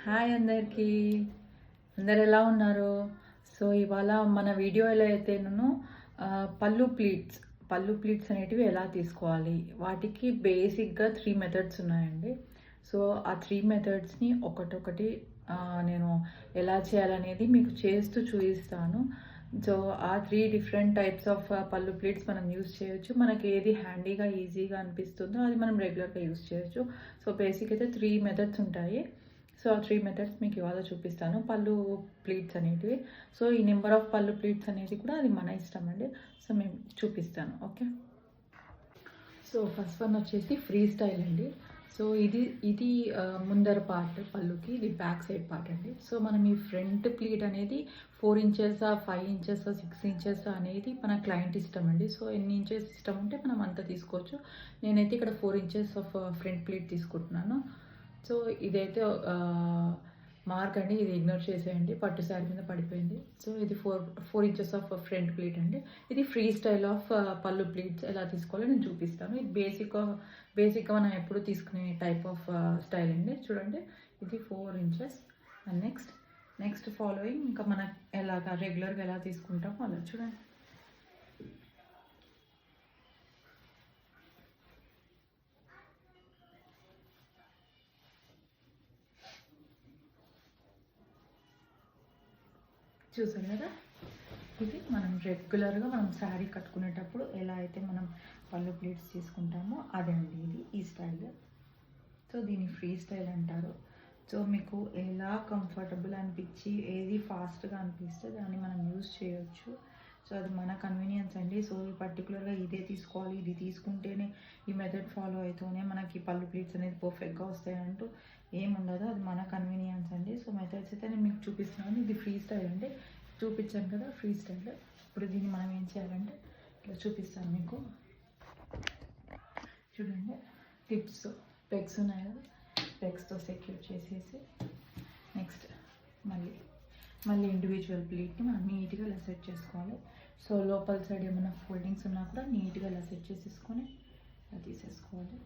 Hi అందరికీ, అందరు ఎలా ఉన్నారు? సో ఇవాళ మన వీడియోలో అయితే నేను పళ్ళు ప్లీట్స్ అనేటివి ఎలా తీసుకోవాలి, వాటికి బేసిక్గా 3 మెథడ్స్ ఉన్నాయండి. సో ఆ 3 మెథడ్స్ని ఒకటొకటి నేను ఎలా చేయాలనేది మీకు చేస్తూ చూపిస్తాను. సో ఆ 3 డిఫరెంట్ టైప్స్ ఆఫ్ పళ్ళు ప్లీట్స్ మనం యూస్ చేయొచ్చు. మనకి ఏది హ్యాండీగా ఈజీగా అనిపిస్తుందో అది మనం రెగ్యులర్గా యూస్ చేయొచ్చు. సో బేసిక్ అయితే 3 మెథడ్స్ ఉంటాయి. సో ఆ 3 మెథడ్స్ మీకు ఇవాళ చూపిస్తాను, పళ్ళు ప్లీట్స్ అనేటివి. సో ఈ నెంబర్ ఆఫ్ పళ్ళు ప్లీట్స్ అనేది కూడా అది మన ఇష్టం అండి. సో మేము చూపిస్తాను, ఓకే. సో ఫస్ట్ వన్ వచ్చేసి ఫ్రీ స్టైల్ అండి. సో ఇది ముందర పార్ట్ పళ్ళుకి, ఇది బ్యాక్ సైడ్ పార్ట్ అండి. సో మనం ఈ ఫ్రంట్ ప్లీట్ అనేది 4 ఇంచెస్ 5 ఇంచెస్ 6 ఇంచెస్ అనేది మన క్లయింట్ ఇష్టం అండి. సో ఎన్ని ఇంచెస్ ఇష్టం ఉంటే మనం అంత తీసుకోవచ్చు. నేనైతే ఇక్కడ 4 ఇంచెస్ ఆఫ్ ఫ్రంట్ ప్లీట్ తీసుకుంటున్నాను. సో ఇదైతే మార్క్ అండి, ఇది ఇగ్నోర్ చేసేయండి, పట్టు శారీ మీద పడిపోయింది. సో ఇది 4 ఇంచెస్ ఆఫ్ ఫ్రంట్ ప్లీట్ అండి. ఇది ఫ్రీ స్టైల్ ఆఫ్ పళ్ళు ప్లీట్స్ ఎలా తీసుకోవాలో నేను చూపిస్తాను. ఇది బేసిక్గా మనం ఎప్పుడు తీసుకునే టైప్ ఆఫ్ స్టైల్ అండి. చూడండి, ఇది 4 ఇంచెస్. అండ్ నెక్స్ట్ ఫాలోయింగ్ ఇంకా మనం ఎలాగా రెగ్యులర్గా ఎలా తీసుకుంటామో అలా చూడండి. చూసారు కదా, ఇది మనం రెగ్యులర్గా మనం శారీ కట్టుకునేటప్పుడు ఎలా అయితే మనం పళ్ళు ప్లీట్స్ తీసుకుంటామో అదే అండి ఇది, ఈ స్టైల్. సో దీన్ని ఫ్రీ స్టైల్ అంటారు. సో మీకు ఎలా కంఫర్టబుల్ అనిపించి ఏది ఫాస్ట్గా అనిపిస్తే దాన్ని మనం యూజ్ చేయొచ్చు. సో అది మన కన్వీనియన్స్ అండి. సో పర్టికులర్గా ఇదే తీసుకోవాలి, ఇది తీసుకుంటేనే ఈ మెథడ్ ఫాలో అవుతూనే మనకి పళ్ళు ప్లీట్స్ అనేది పర్ఫెక్ట్గా వస్తాయంటూ ఏముండదు, అది మన కన్వీనియన్స్ అండి. సో మెథడ్స్ అయితే నేను మీకు చూపిస్తున్నాను. ఇది ఫ్రీ స్టైల్ అండి, చూపించాను కదా ఫ్రీ స్టైల్. ఇప్పుడు దీన్ని మనం ఏం చేయాలంటే ఇట్లా చూపిస్తాను మీకు. చూడండి, టిప్స్ పెగ్స్ ఉన్నాయి కదా, పెగ్స్తో సెక్యూర్ చేసేసి నెక్స్ట్ మళ్ళీ ఇండివిజువల్ ప్లీట్ని మనం నీట్గా ఇలా సెట్ చేసుకోవాలి. సో లోపల సైడ్ ఏమైనా ఫోల్డింగ్స్ ఉన్నా కూడా నీట్గా ఇలా సెట్ చేసేసుకొని ఇలా తీసేసుకోవాలి.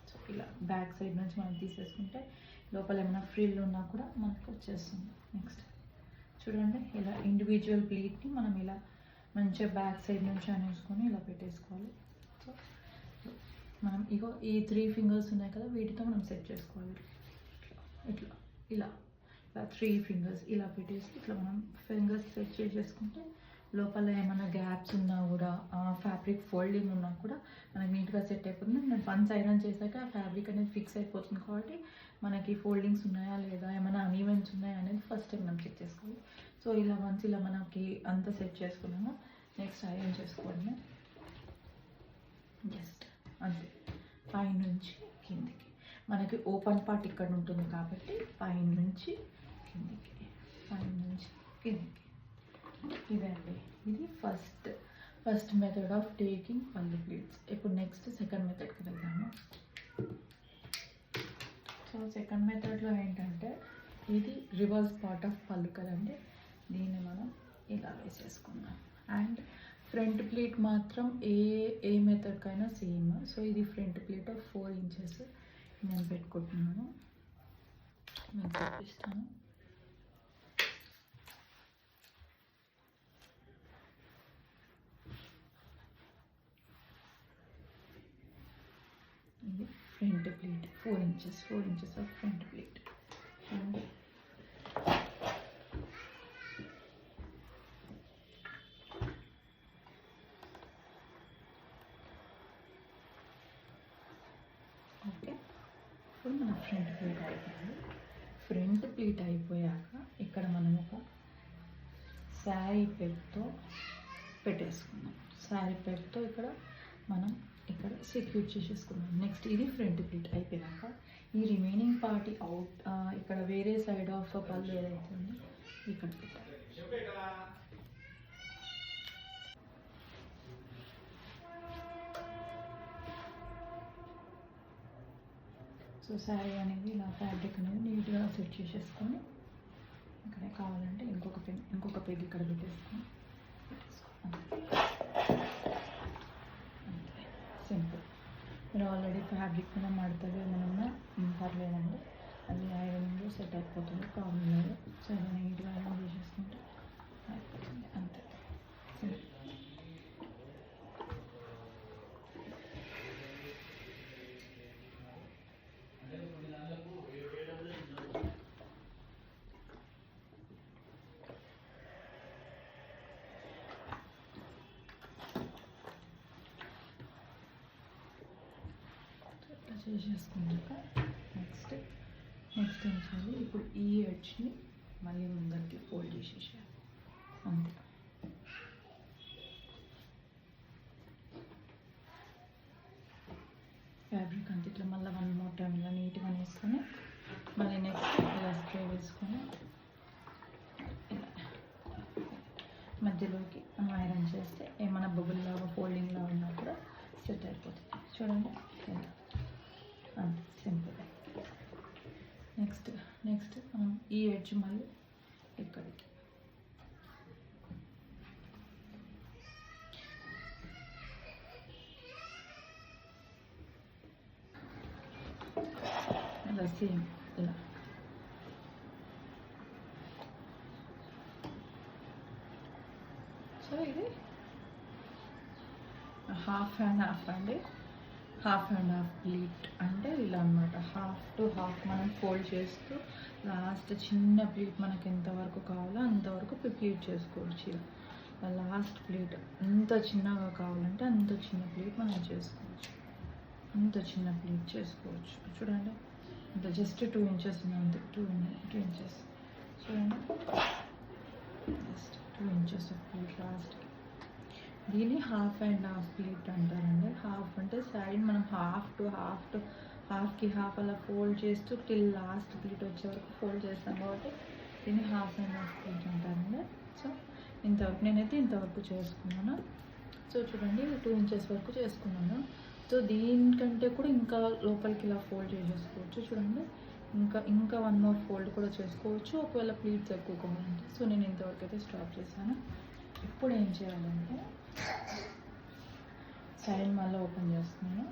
సో ఇలా బ్యాక్ సైడ్ నుంచి మనం తీసేసుకుంటే లోపల ఏమైనా ఫ్రిల్ ఉన్నా కూడా మనకు వచ్చేస్తుంది. నెక్స్ట్ చూడండి, ఇలా ఇండివిజువల్ ప్లీట్ని మనం ఇలా మంచిగా బ్యాక్ సైడ్ నుంచి అనేసుకొని ఇలా పెట్టేసుకోవాలి. సో మనం ఈ 3 ఫింగర్స్ ఉన్నాయి కదా, వీటితో మనం సెట్ చేసుకోవాలి. ఇలా 3 ఫింగర్స్ ఇలా పెట్టేసి ఇట్లా మనం ఫింగర్స్ సెట్ చేసేసుకుంటే లోపల ఏమైనా గ్యాప్స్ ఉన్నా కూడా ఫ్యాబ్రిక్ ఫోల్డింగ్ ఉన్నా కూడా మనకి నీట్గా సెట్ అయిపోతుంది. నేను వన్స్ ఐరన్ చేశాక ఆ ఫ్యాబ్రిక్ అనేది ఫిక్స్ అయిపోతుంది కాబట్టి మనకి ఫోల్డింగ్స్ ఉన్నాయా లేదా, ఏమైనా అన్ఈవెన్స్ ఉన్నాయా అనేది ఫస్ట్ టైం మనం చెక్ చేసుకోవాలి. సో ఇలా వన్స్ ఇలా మనకి అంతా సెట్ చేసుకున్నాము, నెక్స్ట్ ఐరన్ చేసుకోవడమే. జస్ట్ అంతే, పైనుంచి కిందికి మనకి ఓపెన్ పార్ట్ ఇక్కడ ఉంటుంది కాబట్టి పైనుంచి కిందికి, పైనుంచి కిందికి. ఇదండి, ఇది ఫస్ట్ మెథడ్ ఆఫ్ టేకింగ్ పళ్ళు ప్లీట్స్. ఇప్పుడు నెక్స్ట్ సెకండ్ మెథడ్కి వెళ్దాము. సో సెకండ్ మెథడ్లో ఏంటంటే ఇది రివర్స్ పార్ట్ ఆఫ్ పళ్ళు కదండి, దీన్ని మనం ఇలా వేసేసుకుందాం. అండ్ ఫ్రంట్ ప్లీట్ మాత్రం ఏ మెథడ్కైనా సేమ్. సో ఇది ఫ్రంట్ ప్లీట్ ఆఫ్ 4 ఇంచెస్ నేను పెట్టుకుంటున్నాను, నేను చూపిస్తాను. ఇది front pleat 4 inches of front pleat. Okay, ఇప్పుడు మన ఫ్రంట్ ప్లీట్ అయిపోయింది. ఫ్రంట్ ప్లీట్ అయిపోయాక ఇక్కడ మనం ఒక శారీ పెగ్తో పెట్టేసుకున్నాం. శారీ పెగ్తో ఇక్కడ మనం ఇక్కడ సెక్యూర్ చేసేసుకున్నాం. నెక్స్ట్ ఇది ఫ్రంట్ ప్లీట్ అయిపోయాక ఈ రిమైనింగ్ పార్ట్ ఇక్కడ వేరే సైడ్ ఆఫ్ పళ్ళు ఏదైతే ఉందో ఇక్కడ పెట్టాలి. సో శారీ అనేది ఇలా ఫ్యాబ్రిక్ అనేది నీట్గా సెట్ చేసేసుకొని ఇక్కడే కావాలంటే ఇంకొక పెగ్ ఇక్కడ పెట్టేసుకొని సింపుల్. మీరు ఆల్రెడీ ఫ్యాబ్రిక్ మీద మడతగా ఏమైనా పర్లేదండి, అది ఐరన్లో సెట్ సెట్ అయిపోతుంది, ప్రాబ్లం లేదు. చాలా నీట్గా అరేంజ్ చేసేసుకుంటే అయిపోతుంది, అంతే. చేసేసుకున్నాక నెక్స్ట్ ఏం చేయాలి, ఇప్పుడు ఈ ఎడ్జ్ని మళ్ళీ ముందరికి ఫోల్డ్ చేసేసేయాలి, అంతే. ఫ్యాబ్రిక్ అంతే ఇట్లా మళ్ళీ 1 more టైం ఇలా నీట్గా వేసుకొని మళ్ళీ నెక్స్ట్ ఇలా స్ప్రే వేసుకొని ఇలా మధ్యలోకి మనం ఐరన్ చేస్తే ఏమైనా బబుల్ లాగా ఫోల్డింగ్ లాగా ఉన్నా కూడా సెట్ అయిపోతుంది. చూడండి, అంతే, సింపుల్. నెక్స్ట్ మనం ఈ ఎడ్జ్ మళ్ళీ ఇక్కడికి ఇలా సేమ్ ఇలా సో ఇది హాఫ్ అండ్ హాఫ్ అండి. హాఫ్ అండ్ హాఫ్ ప్లీట్ అంటే ఇలా అనమాట. హాఫ్ టు హాఫ్ మనం ఫోల్డ్ చేస్తూ లాస్ట్ చిన్న ప్లీట్ మనకి ఎంతవరకు కావాలో అంతవరకు ప్లీట్ చేసుకోవచ్చు. ఇలా లాస్ట్ ప్లీట్ ఎంత చిన్నగా కావాలంటే అంత చిన్న ప్లీట్ మనం చేసుకోవచ్చు, అంత చిన్న ప్లీట్ చేసుకోవచ్చు. చూడండి, ఇంత జస్ట్ 2 inches ఉంది, 2 inches చూడండి, జస్ట్ 2 inches ఆఫ్ ప్లీట్ లాస్ట్కి. దీన్ని హాఫ్ అండ్ హాఫ్ ప్లీట్ అంటారండి. హాఫ్ అంటే సైడ్ మనం హాఫ్కి హాఫ్ అలా ఫోల్డ్ చేస్తూ టిల్ లాస్ట్ ప్లీట్ వచ్చే వరకు ఫోల్డ్ చేస్తాం కాబట్టి దీన్ని హాఫ్ అండ్ హాఫ్ ప్లీట్ అంటారండి. సో ఇంతవరకు నేనైతే ఇంతవరకు చేసుకున్నాను. సో చూడండి, 2 inches వరకు చేసుకున్నాను. సో దీనికంటే కూడా ఇంకా లోపలికి ఇలా ఫోల్డ్ చేసేసుకోవచ్చు. చూడండి, ఇంకా 1 more ఫోల్డ్ కూడా చేసుకోవచ్చు ఒకవేళ ప్లీట్స్ ఎక్కువ కావాలంటే. సో నేను ఇంతవరకు అయితే స్టాప్ చేశాను. ఇప్పుడు ఏం చేయాలంటే సైడ్ మళ్ళీ ఓపెన్ చేస్తున్నాను.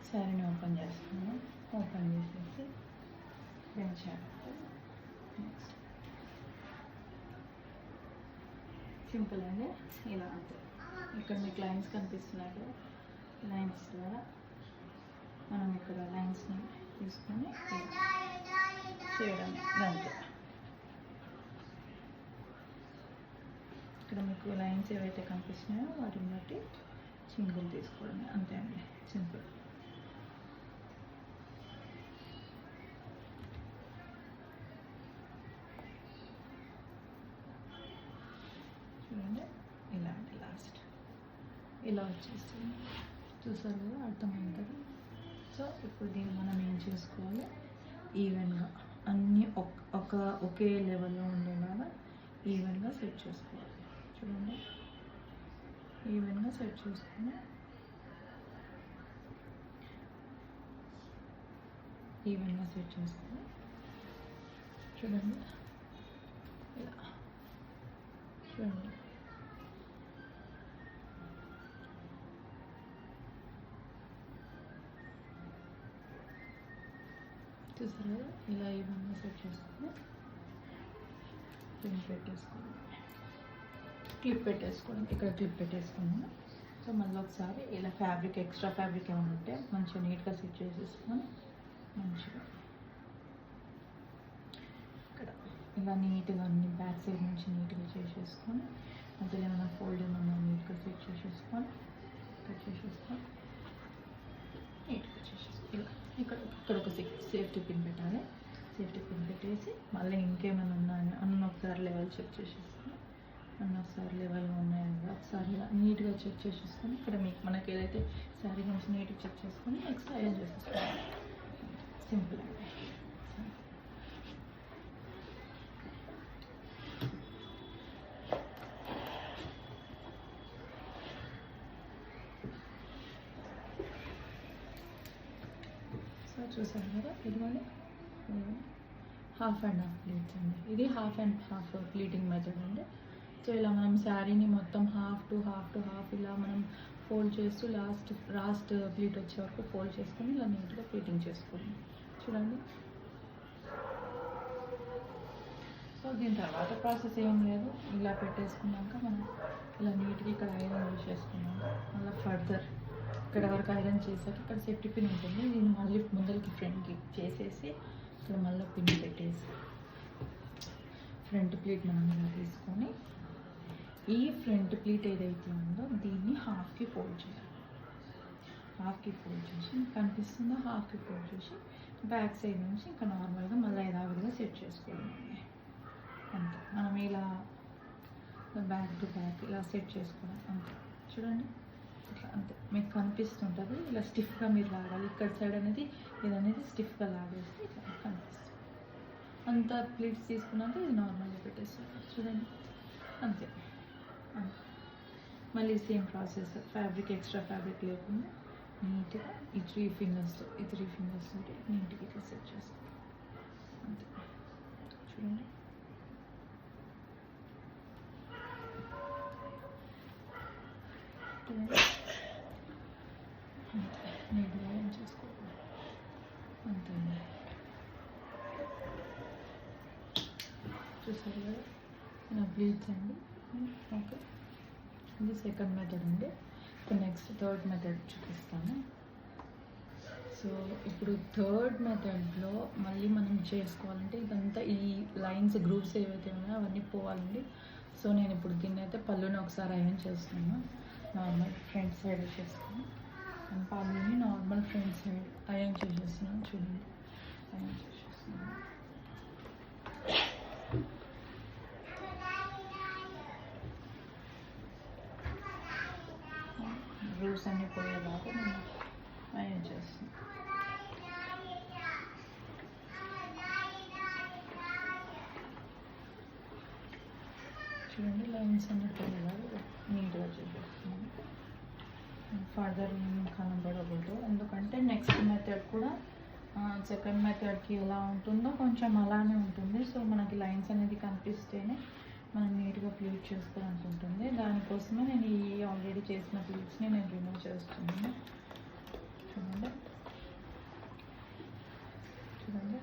శారీని ఓపెన్ చేస్తున్నాను. ఓపెన్ చేసేసి ఏం చేయాలంటే నెక్స్ట్ సింపుల్ అండి, ఇలా అంతే. ఇక్కడ మీకు లైన్స్ కనిపిస్తున్నాయి కదా, లైన్స్ ద్వారా మనం ఇక్కడ లైన్స్ని తీసుకొని చేయడం అంతే. ఇక్కడ మీకు లైన్స్ ఏవైతే కనిపిస్తున్నాయో వాటిని బట్టి సింపుల్ తీసుకోవడం అంతే అండి, సింపుల్. చూడండి, ఇలా అంటే లాస్ట్ ఇలా వచ్చేస్తుంది. చూసారు కదా, అర్థమైంది కదా. సో ఇప్పుడు దీన్ని మనం ఏం చేసుకోవాలి, ఈవెన్గా అన్నీ ఒకే లెవెల్లో ఉండేలాగా ఈవెన్గా సెట్ చేసుకోవాలి. చూడండి, ఈవెన్గా సెట్ చేసుకుని చూడండి, ఇలా చూడండి. చూసారు కదా, ఇలా ఈవెన్గా సెట్ చేసుకుని క్లిప్ పెట్టేసుకోవడం. ఇక్కడ క్లిప్ పెట్టేసుకున్నాను. సో మళ్ళీ ఒకసారి ఇలా ఎక్స్ట్రా ఫ్యాబ్రిక్ ఏమైనా ఉంటే మంచిగా నీట్గా సెట్ చేసేసుకొని మంచిగా ఇక్కడ ఇలా నీట్గా అన్ని బ్యాక్ సైడ్ నుంచి నీట్గా చేసేసుకొని మధ్యలో ఏమైనా ఫోల్డ్ ఏమన్నా నీట్గా సెట్ చేసేసుకొని నీట్గా చేసేసుకొని ఇలా ఇక్కడ ఒక సేఫ్టీ పిన్ పెట్టాలి. సేఫ్టీ పిన్ పెట్టేసి మళ్ళీ ఇంకేమైనా ఉన్నాయని ఒకసారి లెవెల్ చెక్ చేసేసుకొని ఒకసారి లెవెల్గా ఉన్నాయని ఒకసారి నీట్గా చెక్ చేసేసుకొని ఇక్కడ మనకి ఏదైతే శారీ కొంచెం నీట్గా చెక్ చేసుకొని నెక్స్ట్ ఐరన్ చేసేసుకోవాలి. సింపుల్ అండి. సో చూసారు కదా, ఇదిగోండి హాఫ్ అండ్ హాఫ్ ప్లీట్స్ అండి. ఇది half and half pleating method అండి. సో ఇలా మనం శారీని మొత్తం హాఫ్ టు హాఫ్ ఇలా మనం ఫోల్డ్ చేస్తూ లాస్ట్ ప్లీట్ వచ్చే వరకు ఫోల్డ్ చేసుకొని ఇలా నీట్గా ప్లీటింగ్ చేసుకోండి. చూడండి. సో దీని తర్వాత ప్రాసెస్ ఏం లేదు, ఇలా పెట్టేసుకున్నాక మనం ఇలా నీట్గా ఇక్కడ ఐరన్ యూజ్ చేసుకున్నాం. మళ్ళీ ఫర్దర్ ఇక్కడ వరకు ఐరన్ చేశాక ఇక్కడ సేఫ్టీ పిన్ ఉంటుంది, దీన్ని మళ్ళీ ముందరికి ఫ్రంట్కి చేసేసి ఇక్కడ మళ్ళీ పిన్ పెట్టేసి ఫ్రంట్ ప్లీట్ మనం ఇలా తీసుకొని ఈ ఫ్రంట్ ప్లీట్ ఏదైతే ఉందో దీన్ని హాఫ్కి ఫోల్డ్ చేయాలి. హాఫ్కి ఫోల్డ్ చేసి కనిపిస్తుందో హాఫ్కి ఫోల్డ్ చేసి బ్యాక్ సైడ్ నుంచి ఇంకా నార్మల్గా మళ్ళీ యథావిధిగా సెట్ చేసుకోవాలి. అంతే, మనం ఇలా బ్యాక్ టు బ్యాక్ ఇలా సెట్ చేసుకోవాలి అంతే. చూడండి ఇట్లా అంతే మీకు కనిపిస్తుంటుంది. ఇలా స్టిఫ్గా మీరు లాగాలి, ఇక్కడ సైడ్ అనేది ఇదనేది స్టిఫ్గా లాగేస్తే ఇట్లా కనిపిస్తుంది. అంత ప్లీట్స్ తీసుకున్నాక ఇది నార్మల్గా పెట్టేస్తారు. చూడండి అంతే. మళ్ళీ same process, fabric extra fabric లేకుండా నీట్గా ఈ త్రీ ఫింగర్స్ తోటి నీట్గా ఇట్లా సెట్ చేస్తాం అంతే. చూడండి నీట్గా ఏం చేసుకోవాలి అంతే. చూసారు కదా నా ప్లీట్స్ అండి. ఓకే, ఇది సెకండ్ మెథడ్ అండి. ఇప్పుడు నెక్స్ట్ థర్డ్ మెథడ్ చూపిస్తాను. సో ఇప్పుడు థర్డ్ మెథడ్లో మళ్ళీ మనం చేసుకోవాలంటే ఇదంతా ఈ లైన్స్ గ్రూప్స్ ఏవైతే ఉన్నాయో అవన్నీ పోవాలండి. సో నేను ఇప్పుడు దీన్ని అయితే పళ్ళుని ఒకసారి అయన్ చేస్తున్నాను. నార్మల్ ఫ్రంట్ సైడ్ చేస్తాను, పళ్ళుని నార్మల్ ఫ్రంట్ సైడ్ అయన్ చేసేస్తున్నాను. చూడండి అయన్ చేసేస్తున్నాను. గ్రూప్స్ అన్నీ పోయేలాగా నేను అయన్ చేస్తున్నాను. చూడండి లైన్స్ అన్నీ పోయేలాగా నీట్గా చేసేస్తున్నాను. ఫర్దర్ కనబడకూడదు, ఎందుకంటే నెక్స్ట్ మెథడ్ కూడా సెకండ్ మెథడ్కి ఎలా ఉంటుందో కొంచెం అలానే ఉంటుంది. సో మనకి లైన్స్ అనేది కనిపిస్తేనే మనం నీట్గా ప్లీట్ చేసుకోవాలని ఉంటుంది. దానికోసమే నేను ఈ ఆల్రెడీ చేసిన ప్లీట్స్ని నేను రిమూవ్ చేస్తున్నాను. చూడండి చూడండి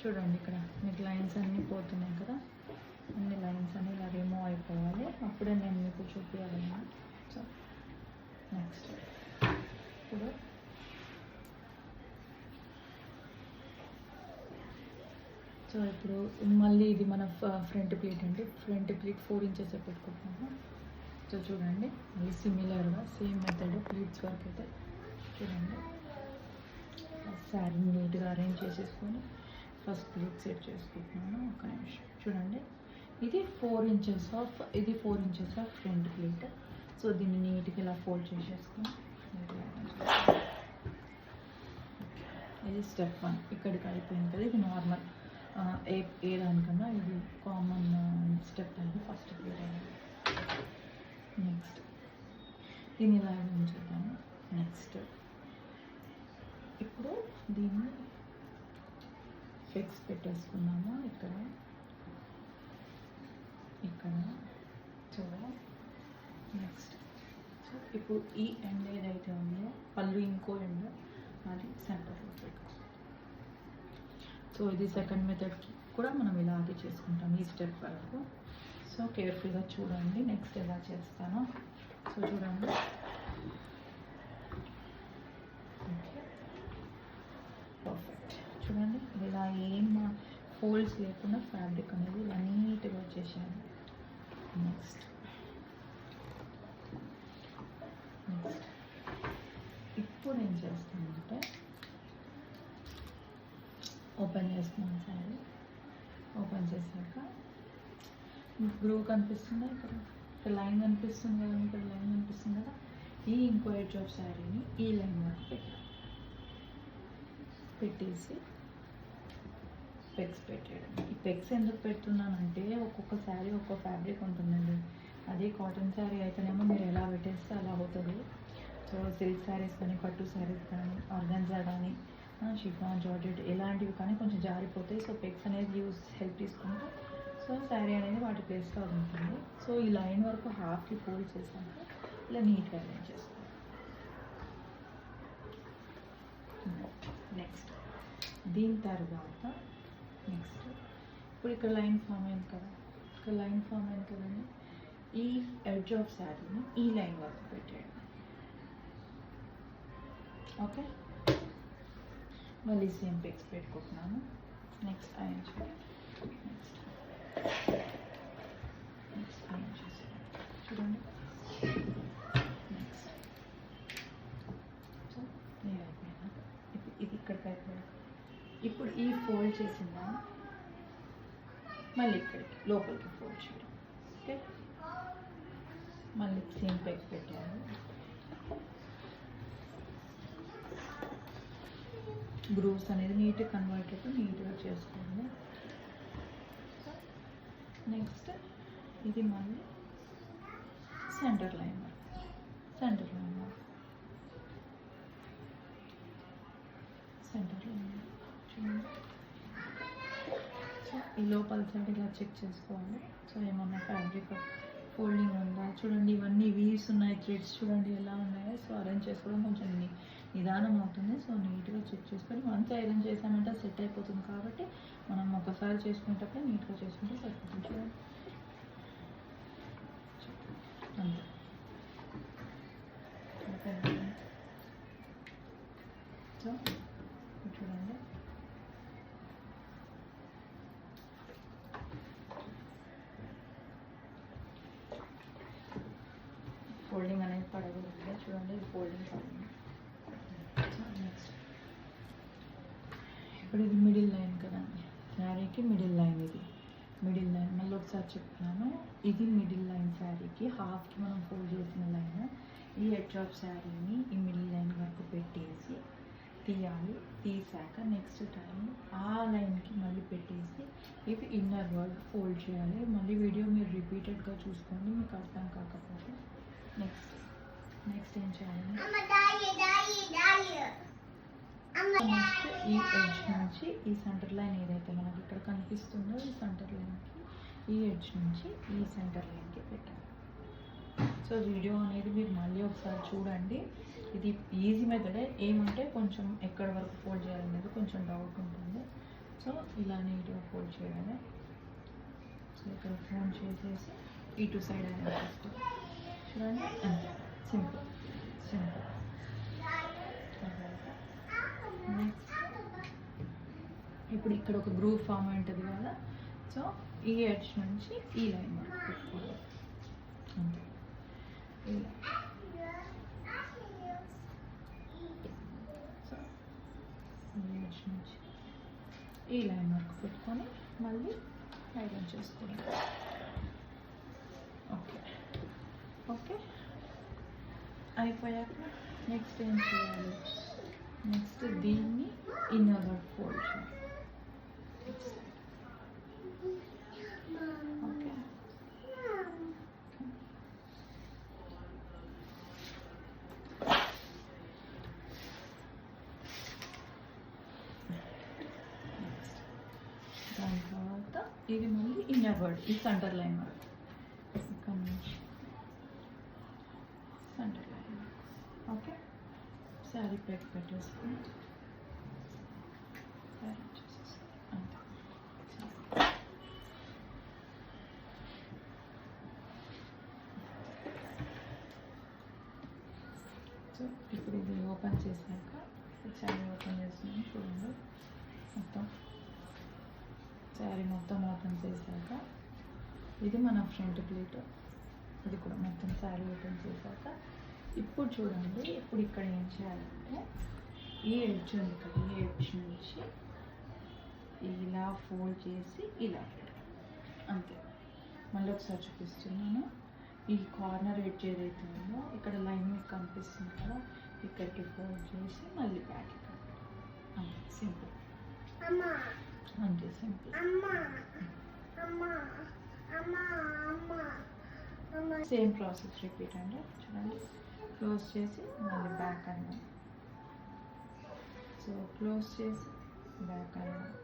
చూడండి ఇక్కడ మీకు లైన్స్ అన్నీ పోతున్నాయి కదా, అన్ని లైన్స్ అన్నీ ఇలా రిమూవ్ అయిపోవాలి. అప్పుడే నేను మీకు చూపించాలన్నా. సో నెక్స్ట్ ఇప్పుడు సో ఇప్పుడు మళ్ళీ ఇది మన ఫ్రంట్ ప్లీట్ అండి. ఫ్రంట్ ప్లీట్ 4 ఇంచెస్ పెట్టుకుంటున్నాము. సో చూడండి మళ్ళీ సిమిలర్గా సేమ్ మెథడ్ ప్లీట్స్ వరకు అయితే చూడండి శారీని నీట్గా అరేంజ్ చేసేసుకొని ఫస్ట్ ప్లీట్ సెట్ చేసుకుంటున్నాను. ఒక నిమిషం చూడండి, ఇది 4 inches of front pleat. So దీన్ని నీట్గా ఇలా ఫోల్డ్ చేసేసుకొని ఇది స్టెప్ 1 ఇక్కడికి అయిపోయింది కదా. ఇది నార్మల్ ఏ దానికన్నా ఇది కామన్ స్టెప్ అనేది ఫస్ట్ ప్లీట్ అనేది. నెక్స్ట్ దీన్ని ఇలా ఉంచుతాము. నెక్స్ట్ ఇప్పుడు దీన్ని ఫిక్స్ పెట్టేసుకున్నాము ఇక్కడ చూడ. నెక్స్ట్ సో ఇప్పుడు ఈ ఎండ్ ఏదైతే ఉందో పళ్ళు ఇంకో ఎండ్ అది సెంటర్లో పెట్టుకోవాలి. సో ఇది సెకండ్ మెథడ్కి కూడా మనం ఇలాగే చేసుకుంటాం ఈ స్టెప్ వరకు. సో కేర్ఫుల్గా చూడండి నెక్స్ట్ ఎలా చేస్తానో. సో చూడండి పర్ఫెక్ట్. చూడండి ఇలా ఏం ఫోల్డ్స్ లేకుండా ఫ్యాబ్రిక్ అనేది ఇలా నీట్గా వచ్చేసాను. నెక్స్ట్ ఇప్పుడు ఏం చేస్తానంటే ఓపెన్ చేస్తున్నాను. సారీ ఓపెన్ చేశాక గ్రూ కనిపిస్తుందా, ఇక్కడ లైన్ కనిపిస్తుంది కదా, ఇక్కడ లైన్ కనిపిస్తుంది కదా. ఈ ఇంకో ఎడ్జ్ ఆఫ్ శారీని ఈ లైన్ వరకు పెట్టేసి పెగ్స్ పెట్టేయడం. ఈ పెగ్స్ ఎందుకు పెడుతున్నానంటే ఒక్కొక్క శారీ ఒక్కొక్క ఫ్యాబ్రిక్ ఉంటుందండి. అదే కాటన్ శారీ అయితేనేమో మీరు ఎలా పెట్టేస్తే అలా అవుతుంది. సో సిల్క్ శారీస్ కానీ పట్టు శారీస్ కానీ ఆర్గాన్జా కానీ షిఫాన్ జార్జెట్ ఇలాంటివి కానీ కొంచెం జారిపోతాయి. సో పెగ్స్ అనేది హెల్ప్ తీసుకుంటే సో శారీ అనేది వాటి ప్లేస్లో ఉంటుంది. సో ఈ లైన్ వరకు హాఫ్కి ఫోల్డ్ చేసాక ఇలా నీట్గా అరేంజ్ చేసుకోవాలి. నెక్స్ట్ దీని తర్వాత నెక్స్ట్ ఇప్పుడు ఇక్కడ లైన్ ఫామ్ అయింది కదా, ఇక్కడ లైన్ ఫామ్ అయింది కదండి. ఈ ఎడ్జ్ ఆఫ్ శారీని ఈ లైన్ వరకు పెట్టేయండి. ఓకే, మళ్ళీ సేమ్ పిక్స్ పెట్టుకుంటున్నాను. నెక్స్ట్ అరేంజ్ చేయండి. నెక్స్ట్ అరేంజ్ చేసేయండి. చూడండి. నెక్స్ట్ సో నేను అయిపోయినా ఇది ఇక్కడికి అయిపోయింది. ఇప్పుడు ఈ ఫోల్డ్ చేసిందా మళ్ళీ ఇక్కడికి లోపలికి ఫోల్డ్ చేయడం. ఓకే, మళ్ళీ సేమ్ పెగ్ పెట్టాను. గ్రూవ్స్ అనేది నీట్గా కన్వర్ట్ అయితే నీట్గా చేసుకోండి. నెక్స్ట్ ఇది మళ్ళీ centre line centre line centre line చూడండి. సో ఈ లోపల సైడ్ ఇలా చెక్ చేసుకోవాలి. సో ఏమన్నా ఫ్యాబ్రిక్ ఫోల్డింగ్ ఉందా చూడండి. ఇవన్నీ వీవ్స్ ఉన్నాయి, థ్రెడ్స్ చూడండి ఎలా ఉన్నాయో. సో అరేంజ్ చేసుకోవడం కొంచెం నిదానం అవుతుంది. సో నీట్గా చెక్ చేసుకొని వన్స్ ఐరన్ చేసామంటే సెట్ అయిపోతుంది. కాబట్టి మనం ఒకసారి చేసుకునేటప్పుడు నీట్గా చేసుకుంటే సరిపోతుంది. చూడండి అంతే. సో చూడండి ఫోల్డింగ్ అనేది పడగలుగుతుంది. చూడండి ఇది ఫోల్డింగ్ పడింది. నెక్స్ట్ ఇప్పుడు ఇది మిడిల్ లైన్ కదండి, శారీకి మిడిల్ లైన్. ఇది మిడిల్ లైన్ మళ్ళీ ఒకసారి చెప్తున్నాను. ఇది మిడిల్ లైన్ శారీకి హాఫ్కి మనం ఫోల్డ్ చేసిన లైన్. ఈ ఎడ్జ్ ఆఫ్ శారీని ఈ మిడిల్ లైన్ వరకు పెట్టేసి తీయాలి. తీసాక నెక్స్ట్ టైం ఆ లైన్కి మళ్ళీ పెట్టేసి ఇది ఇన్నర్ వర్డ్ ఫోల్డ్ చేయాలి. మళ్ళీ వీడియో మీరు రిపీటెడ్గా చూసుకోండి మీకు అర్థం కాకపోతే. నెక్స్ట్ ఏం చేయాలి, నెక్స్ట్ ఈ ఎడ్జ్ నుంచి ఈ సెంటర్ లైన్ ఏదైతే మనకి ఇక్కడ కనిపిస్తుందో ఈ సెంటర్ లైన్కి ఈ ఎడ్జ్ నుంచి ఈ సెంటర్ లైన్కి పెట్టాలి. సో వీడియో అనేది మీరు మళ్ళీ ఒకసారి చూడండి. ఇది ఈజీ మెథడే. ఏమంటే కొంచెం ఎక్కడి వరకు ఫోల్డ్ చేయాలనేది కొంచెం డౌట్ ఉంటుంది. సో ఇలా నీట్గా ఫోల్డ్ చేయాలి. సో ఇక్కడ ఫోల్డ్ చేసేసి ఇటు సైడ్ అనేది చేసుకోవాలి. చూడండి అంతే, సింపుల్ సింపుల్. నెక్స్ట్ ఇప్పుడు ఇక్కడ ఒక గ్రూప్ ఫామ్ ఉంటుంది కదా. సో ఈ ఎడ్జ్ నుంచి ఈ లైన్ వరకు పెట్టుకోవాలి. అంతే, ఇలా. సో ఈ ఎడ్జ్ నుంచి ఈ లైన్ వరకు పెట్టుకొని మళ్ళీ ఐరన్ చేసుకోవాలి. ఓకే ఓకే అయిపోయాక నెక్స్ట్ ఏం చేయాలి, నెక్స్ట్ దీన్ని ఇన్నర్ ఫోల్డ్ చేయాలి. ఓకే దాని తర్వాత ఇది మళ్ళీ ఇన్నర్ వర్డ్ ఈ సెంటర్ లైన్ వరకు ఇక్కడ నుంచి centre line. Okay, sari peg పెట్టేసుకుని అంతే. సో ఇప్పుడు ఇది ఓపెన్ చేశాక శారీ ఓపెన్ చేస్తున్నాను. చూడండి మొత్తం శారీ మొత్తం ఓపెన్ చేశాక ఇది మన ఫ్రంట్ ప్లేట్. ఇది కూడా మొత్తం శారీ ఓపెన్ చేశాక ఇప్పుడు చూడండి. ఇప్పుడు ఇక్కడ ఏం చేయాలంటే ఈ ఎడ్జ్ ఉంది కదా, ఈ ఎడ్జ్ నుంచి ఇలా ఫోల్డ్ చేసి ఇలా పెట్టాలి. అంతే. మళ్ళీ ఒకసారి చూపిస్తున్నాను. ఈ కార్నర్ ఎడ్జ్ ఏదైతే ఉందో ఇక్కడ లైన్ మీకు కనిపిస్తుంది కదా, ఇక్కడికి ఫోల్డ్ చేసి మళ్ళీ బ్యాక్ అంతే. సింపుల్ అంతే, సింపుల్. సేమ్ ప్రాసెస్ రిపీట్ అండి. చూడండి, క్లోజ్ చేసి మళ్ళీ బ్యాక్ అండి. సో సో క్లోజ్ చేసి బ్యాక్ అనడం,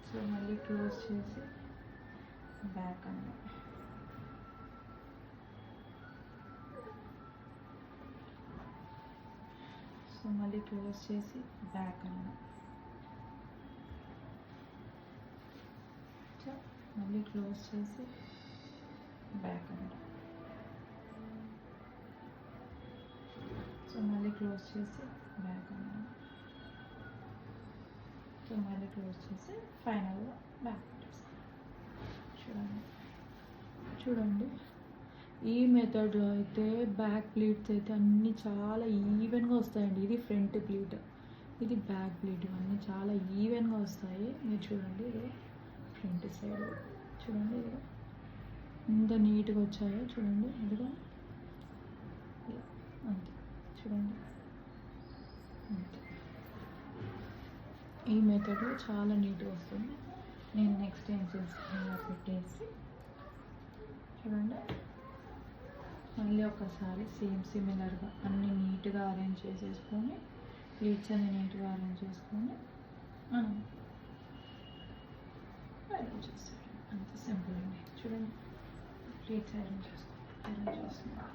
సో మళ్ళీ క్లోజ్ చేసి బ్యాక్ అనడం. సో మళ్ళీ క్లోజ్ చేసి బ్యాక్ అనడం, సో మళ్ళీ క్లోజ్ చేసి బ్యాక్ అనడం, సో మళ్ళీ క్లోజ్ చేసి బ్యాక్ అనడం, సో మళ్ళీ క్లోజ్ చేసి ఫైనల్గా బ్యాక్ పెట్టేస్తాం. చూడండి ఈ మెథడ్లో అయితే బ్యాక్ ప్లీట్స్ అయితే అన్నీ చాలా ఈవెన్గా వస్తాయండి. ఇది ఫ్రంట్ ప్లీట్, ఇది బ్యాక్ ప్లీట్, ఇవన్నీ చాలా ఈవెన్గా వస్తాయి. మీరు చూడండి, ఇది ఫ్రంట్ సైడ్ చూడండి, ఇది ఎంత నీట్గా వచ్చాయో చూడండి. ఇదిగో అంతే, చూడండి అంతే. ఈ మెథడ్లో చాలా నీట్గా వస్తుంది. నేను నెక్స్ట్ ఏం చేస్తాను, ఇలా పెట్టేసి చూడండి మళ్ళీ ఒకసారి సిమిలర్గా అన్నీ నీట్గా అరేంజ్ చేసేసుకొని, ప్లీట్స్ అన్ని నీట్గా అరేంజ్ చేసుకొని మనం అరేంజ్ చేస్తాం. అంత సింపుల్ అండి. చూడండి ప్లీట్స్ అరేంజ్ చేస్తున్నాం.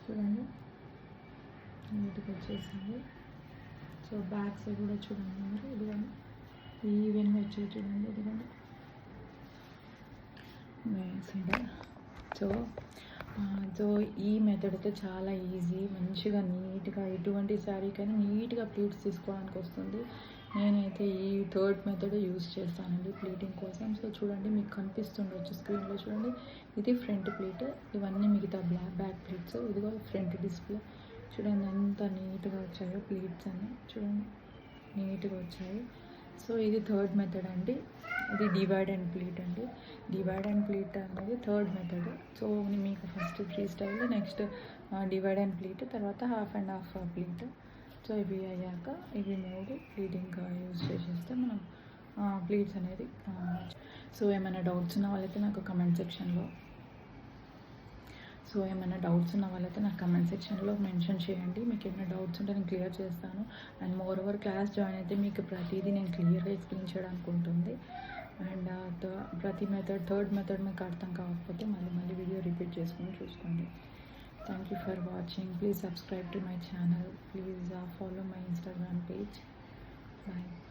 చూడండి నీట్గా వచ్చేసింది. సో బ్యాక్ సైడ్ కూడా చూడండి మీరు, ఇదిగోండి ఈవెన్గా వచ్చేది చూడండి, ఇదిగోండి సైడ్. సో ఈ మెథడ్ అయితే చాలా ఈజీ, మంచిగా నీట్గా ఎటువంటి శారీ కానీ నీట్గా ప్లీట్స్ తీసుకోవడానికి వస్తుంది. నేనైతే ఈ థర్డ్ మెథడ్ యూస్ చేస్తానండి ప్లీటింగ్ కోసం. సో చూడండి మీకు కనిపిస్తుండొచ్చు స్క్రీన్లో, చూడండి ఇది ఫ్రంట్ ప్లీట్, ఇవన్నీ మిగతా బ్యాక్ ప్లీట్స్. ఇదిగో ఫ్రంట్ డిస్ప్లే, చూడండి ఎంత నీట్గా వచ్చాయో ప్లీట్స్ అన్నీ, చూడండి నీట్గా వచ్చాయి. సో ఇది థర్డ్ మెథడ్ అండి. ఇది డివైడ్ అండ్ ప్లీట్ అండి. డివైడ్ అండ్ ప్లీట్ అనేది థర్డ్ మెథడ్. సో మీకు first freestyle, next divide and pleat, తర్వాత half and half pleat. So ఇవి అయ్యాక ఇవి మూడు ప్లీటింగ్ యూజ్ చేసేస్తే మనం ప్లీట్స్ అనేది. సో ఏమైనా డౌట్స్ ఉన్న వాళ్ళైతే నాకు కమెంట్ సెక్షన్లో మెన్షన్ చేయండి. మీకు ఏమైనా డౌట్స్ ఉంటే నేను క్లియర్ చేస్తాను. And more over class join అయితే మీకు ప్రతిదీ నేను క్లియర్గా ఎక్స్ప్లెయిన్ చేయడానికి ఉంటుంది. అండ్ ప్రతి మెథడ్, థర్డ్ మెథడ్ మీకు అర్థం కాకపోతే మళ్ళీ వీడియో రిపీట్ చేసుకొని చూసుకోండి. Thank you for watching. Please subscribe to my channel. Please follow my Instagram page. Bye.